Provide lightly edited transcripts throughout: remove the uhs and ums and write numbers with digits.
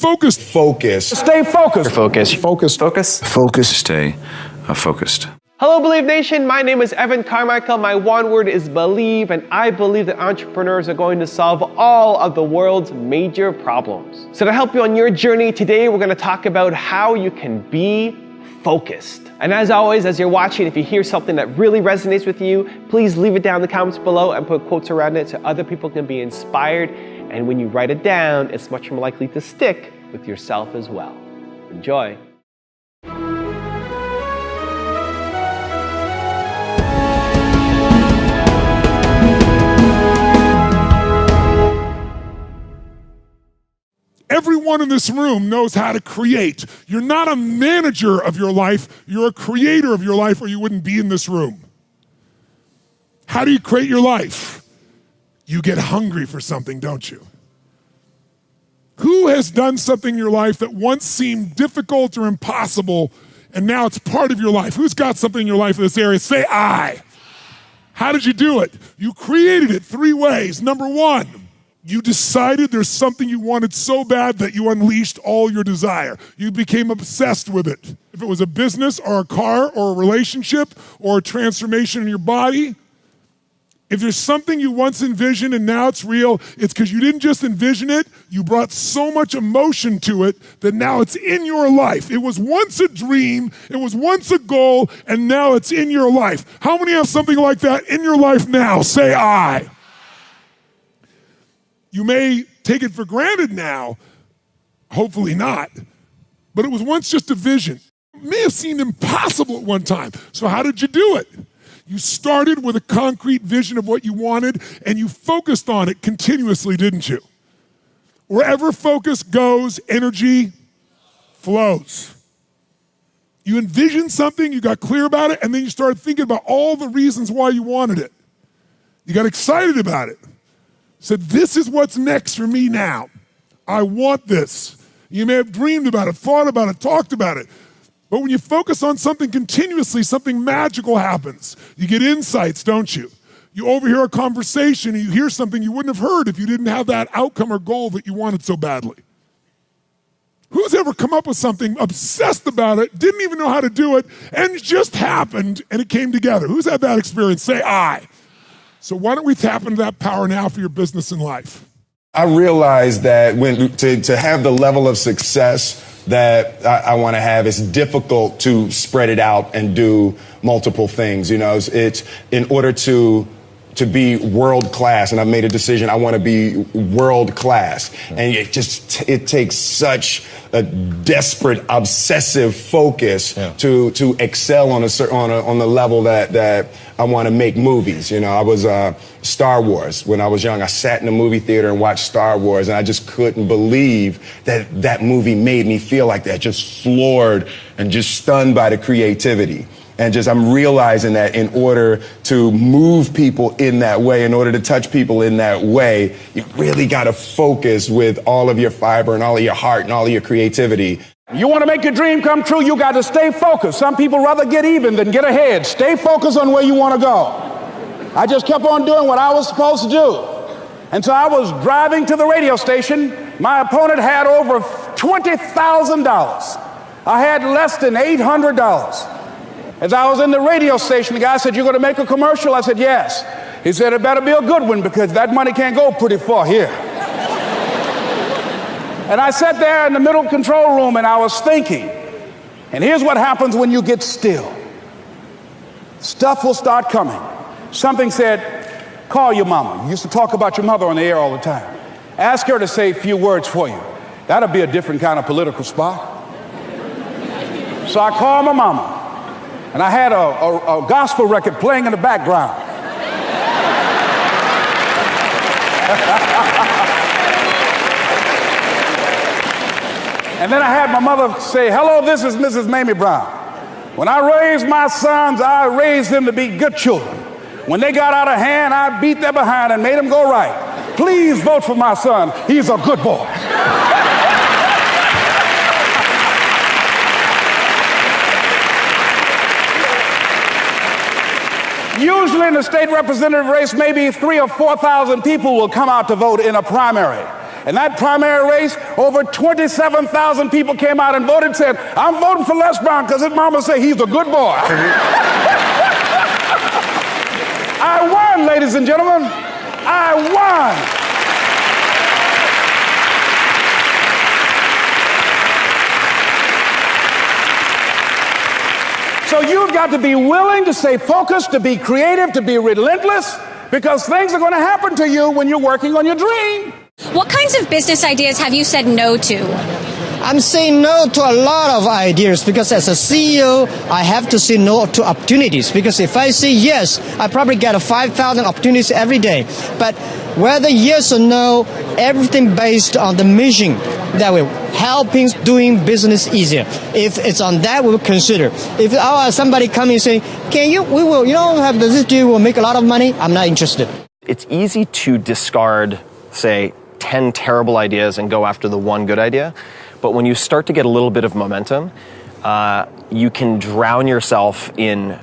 focused. Focus. Stay focused. Focus. Focus. Focus. Focus. Stay focused. Hello, Believe Nation. My name is Evan Carmichael. My one word is believe, and I believe that entrepreneurs are going to solve all of the world's major problems. So to help you on your journey today, we're going to talk about how you can be focused. And as always, as you're watching, if you hear something that really resonates with you, please leave it down in the comments below and put quotes around it so other people can be inspired. And when you write it down, it's much more likely to stick with yourself as well. Enjoy. Everyone in this room knows how to create. You're not a manager of your life, you're a creator of your life, or you wouldn't be in this room. How do you create your life? You get hungry for something, don't you? Who has done something in your life that once seemed difficult or impossible, and now it's part of your life? Who's got something in your life in this area? Say I. How did you do it? You created it 3 ways. Number 1, you decided there's something you wanted so bad that you unleashed all your desire. You became obsessed with it. If it was a business or a car or a relationship or a transformation in your body, if there's something you once envisioned and now it's real, it's because you didn't just envision it, you brought so much emotion to it that now it's in your life. It was once a dream, it was once a goal, and now it's in your life. How many have something like that in your life now? Say I. You may take it for granted now, hopefully not, but it was once just a vision. It may have seemed impossible at one time. So how did you do it? You started with a concrete vision of what you wanted and you focused on it continuously, didn't you? Wherever focus goes, energy flows. You envisioned something, you got clear about it, and then you started thinking about all the reasons why you wanted it. You got excited about it. Said, this is what's next for me now. I want this. You may have dreamed about it, thought about it, talked about it. But when you focus on something continuously, something magical happens. You get insights, don't you? You overhear a conversation and you hear something you wouldn't have heard if you didn't have that outcome or goal that you wanted so badly. Who's ever come up with something, obsessed about it, didn't even know how to do it, and it just happened and it came together? Who's had that experience? Say I. So why don't we tap into that power now for your business and life? I realized that to have the level of success that I want to have, it's difficult to spread it out and do multiple things. You know, it's in order to be world class, and I've made a decision, I want to be world class. And it takes such a desperate, obsessive focus to excel on the level that I want to make movies. You know, I was Star Wars when I was young. I sat in a movie theater and watched Star Wars, and I just couldn't believe that movie made me feel like that, just floored and just stunned by the creativity. And I'm realizing that in order to move people in that way, in order to touch people in that way, you really got to focus with all of your fiber and all of your heart and all of your creativity. You want to make your dream come true, you got to stay focused. Some people rather get even than get ahead. Stay focused on where you want to go. I just kept on doing what I was supposed to do. And so I was driving to the radio station. My opponent had over $20,000. I had less than $800. As I was in the radio station, the guy said, "You're going to make a commercial?" I said, "Yes." He said, "It better be a good one because that money can't go pretty far here." And I sat there in the middle control room and I was thinking, and here's what happens when you get still. Stuff will start coming. Something said, "Call your mama." You used to talk about your mother on the air all the time. Ask her to say a few words for you. That'll be a different kind of political spot. So I called my mama. And I had a gospel record playing in the background. And then I had my mother say, "Hello, this is Mrs. Mamie Brown. When I raised my sons, I raised them to be good children. When they got out of hand, I beat their behind and made them go right. Please vote for my son. He's a good boy." Usually in the state representative race, maybe 3,000 or 4,000 people will come out to vote in a primary. In that primary race, over 27,000 people came out and voted and said, I'm voting for Les Brown because his mama said he's a good boy. I won, ladies and gentlemen. I won. So you've got to be willing to stay focused, to be creative, to be relentless, because things are going to happen to you when you're working on your dream. What kinds of business ideas have you said no to? I'm saying no to a lot of ideas because as a CEO, I have to say no to opportunities. Because if I say yes, I probably get 5,000 opportunities every day. But whether yes or no, everything based on the mission that will helping doing business easier. If it's on that, we will consider. If somebody coming and saying, we will, have this deal, will make a lot of money, I'm not interested. It's easy to discard, say, 10 terrible ideas and go after the one good idea. But when you start to get a little bit of momentum, you can drown yourself in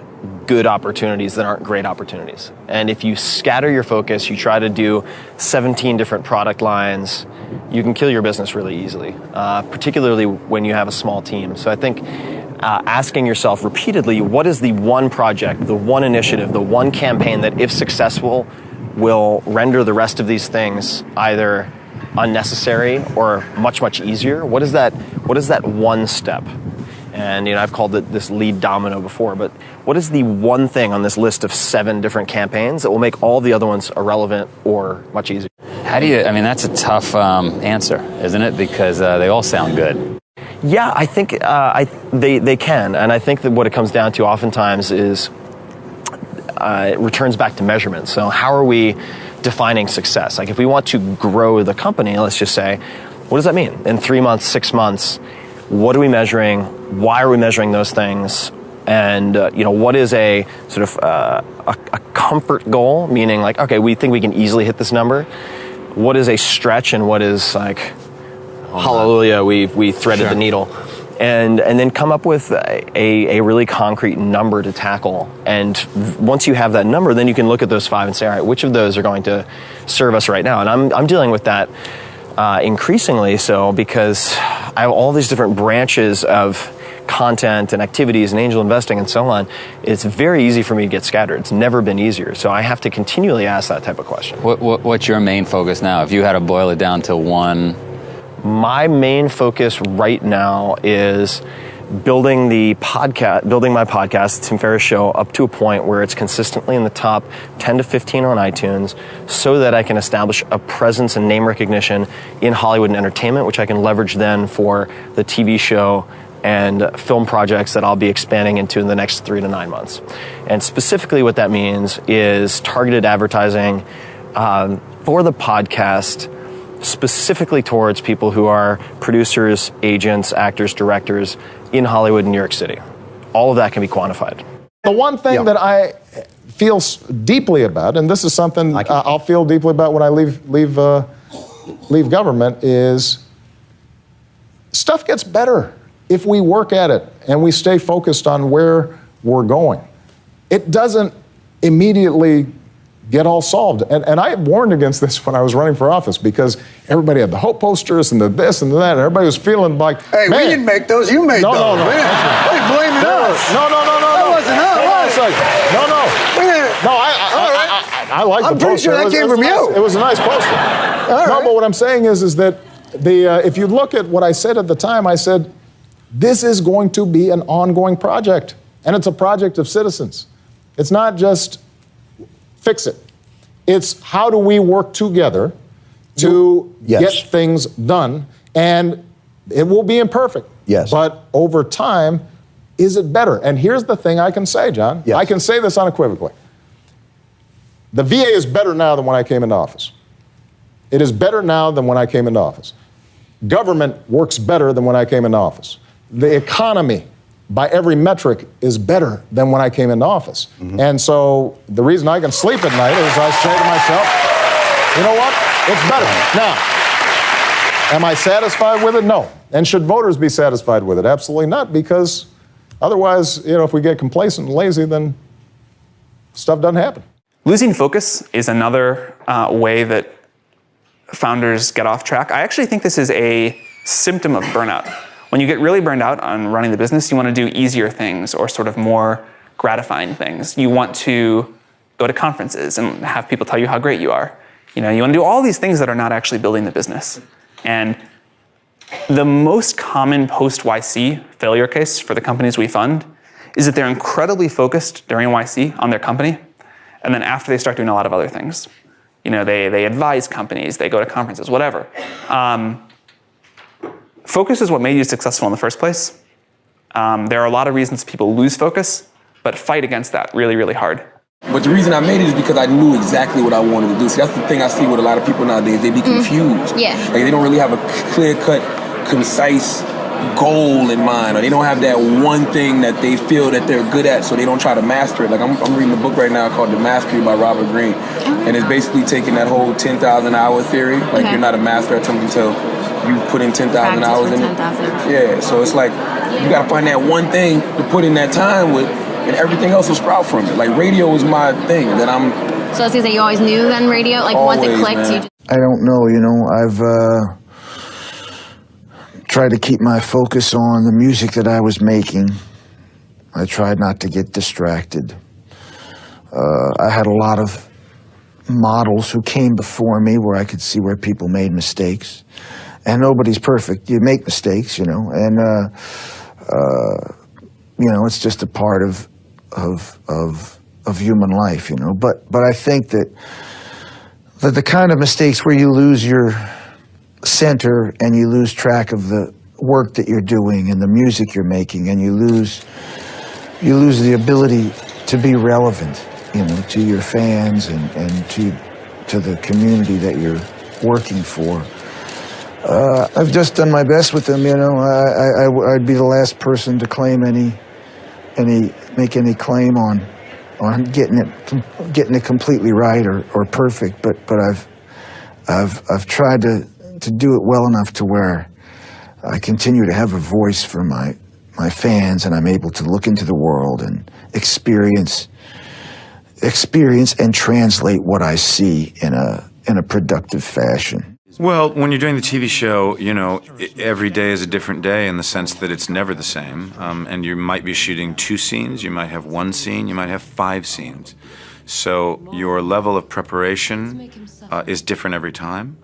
good opportunities that aren't great opportunities. And if you scatter your focus, you try to do 17 different product lines, you can kill your business really easily, particularly when you have a small team. So I think asking yourself repeatedly, what is the one project, the one initiative, the one campaign that, if successful, will render the rest of these things either unnecessary or much, much easier? What is that one step? And I've called it this lead domino before, but what is the one thing on this list of 7 different campaigns that will make all the other ones irrelevant or much easier? How do you, that's a tough answer, isn't it? Because they all sound good. Yeah, I think they can. And I think that what it comes down to oftentimes is it returns back to measurement. So how are we defining success? Like if we want to grow the company, let's just say, what does that mean? In 3 months, 6 months, what are we measuring? Why are we measuring those things? And what is a sort of a comfort goal? Meaning like, okay, we think we can easily hit this number. What is a stretch and what is like, hallelujah, we threaded the needle. And then come up with a really concrete number to tackle. And once you have that number, then you can look at those 5 and say, all right, which of those are going to serve us right now? And I'm dealing with that increasingly so because I have all these different branches of content and activities and angel investing and so on. It's very easy for me to get scattered. It's never been easier. So I have to continually ask that type of question. What's your main focus now? If you had to boil it down to one? My main focus right now is building my podcast, Tim Ferriss Show, up to a point where it's consistently in the top 10 to 15 on iTunes so that I can establish a presence and name recognition in Hollywood and entertainment, which I can leverage then for the TV show and film projects that I'll be expanding into in the next 3 to 9 months. And specifically what that means is targeted advertising for the podcast, specifically towards people who are producers, agents, actors, directors in Hollywood and New York City. All of that can be quantified. The one thing that I feel deeply about, and this is something I'll feel deeply about when I leave government, is stuff gets better if we work at it and we stay focused on where we're going. It doesn't immediately get all solved. And I warned against this when I was running for office because everybody had the hope posters and the this and the that, and everybody was feeling like, hey, man, we didn't make those, you made those. No. What are you blaming us? No. That wasn't us. No, I like the poster. I'm pretty sure that came from you. It was a nice poster. No, but what I'm saying is that if you look at what I said at the time, I said, this is going to be an ongoing project, and it's a project of citizens. It's not just fix it. It's how do we work together to get things done, and it will be imperfect. Yes. But over time, is it better? And here's the thing I can say, John. Yes. I can say this unequivocally. The VA is better now than when I came into office. It is better now than when I came into office. Government works better than when I came into office. The economy, by every metric, is better than when I came into office. Mm-hmm. And so the reason I can sleep at night is I say to myself, you know what? It's better. Now, am I satisfied with it? No. And should voters be satisfied with it? Absolutely not, because otherwise, if we get complacent and lazy, then stuff doesn't happen. Losing focus is another way that founders get off track. I actually think this is a symptom of burnout. When you get really burned out on running the business, you want to do easier things or sort of more gratifying things. You want to go to conferences and have people tell you how great you are. You know, you want to do all these things that are not actually building the business. And the most common post-YC failure case for the companies we fund is that they're incredibly focused during YC on their company, and then after they start doing a lot of other things. You know, they advise companies, they go to conferences, whatever. Focus is what made you successful in the first place. There are a lot of reasons people lose focus, but fight against that really, really hard. But the reason I made it is because I knew exactly what I wanted to do. See, that's the thing I see with a lot of people nowadays. They be confused. Yeah. Like they don't really have a clear-cut, concise goal in mind, or they don't have that one thing that they feel that they're good at, so they don't try to master it. Like I'm reading a book right now called The Mastery by Robert Greene, and it's basically taking that whole 10,000 hour theory. Like you're not a master at something until you put in 10,000 hours in it. Yeah, so it's like you gotta find that one thing to put in that time with, and everything else will sprout from it. Like radio is my thing that I'm. So I was gonna say, you always knew then radio? Like once it clicked, man. you just... I don't know, you know, I've tried to keep my focus on the music that I was making. I tried not to get distracted. I had a lot of models who came before me where I could see where people made mistakes. And nobody's perfect. You make mistakes, you know, and you know, it's just a part of human life, you know. But I think that the kind of mistakes where you lose your center and you lose track of the work that you're doing and the music you're making, and you lose the ability to be relevant, you know, to your fans and to the community that you're working for. I've just done my best with them, you know. I'd be the last person to claim make any claim on getting it completely right or perfect, but I've tried to do it well enough to where I continue to have a voice for my fans, and I'm able to look into the world and experience and translate what I see in a productive fashion. Well, when you're doing the TV show, you know, every day is a different day in the sense that it's never the same. And you might be shooting 2 scenes, you might have 1 scene, you might have 5 scenes. So your level of preparation is different every time.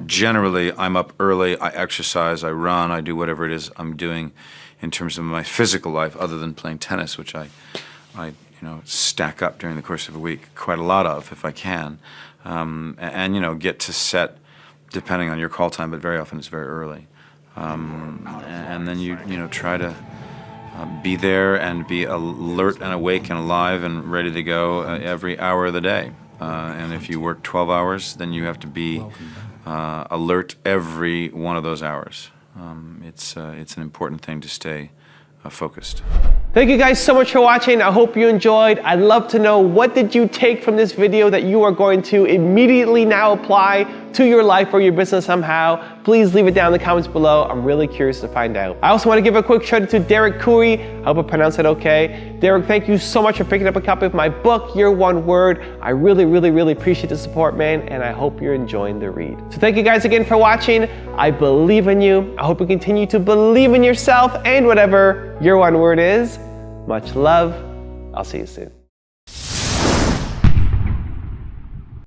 Generally, I'm up early, I exercise, I run, I do whatever it is I'm doing in terms of my physical life, other than playing tennis, which I you know, stack up during the course of a week, quite a lot of, if I can. And you know, get to set depending on your call time, but very often it's very early. And then you know, try to be there and be alert and awake and alive and ready to go every hour of the day. And if you work 12 hours, then you have to be alert every one of those hours. It's an important thing to stay focused. Thank you guys so much for watching. I hope you enjoyed. I'd love to know, what did you take from this video that you are going to immediately now apply to your life or your business somehow? Please leave it down in the comments below. I'm really curious to find out. I also want to give a quick shout out to Derek Coury. I hope I pronounced that okay. Derek, thank you so much for picking up a copy of my book, Your One Word. I really, really, really appreciate the support, man, and I hope you're enjoying the read. So thank you guys again for watching. I believe in you. I hope you continue to believe in yourself and whatever your one word is. Much love. I'll see you soon.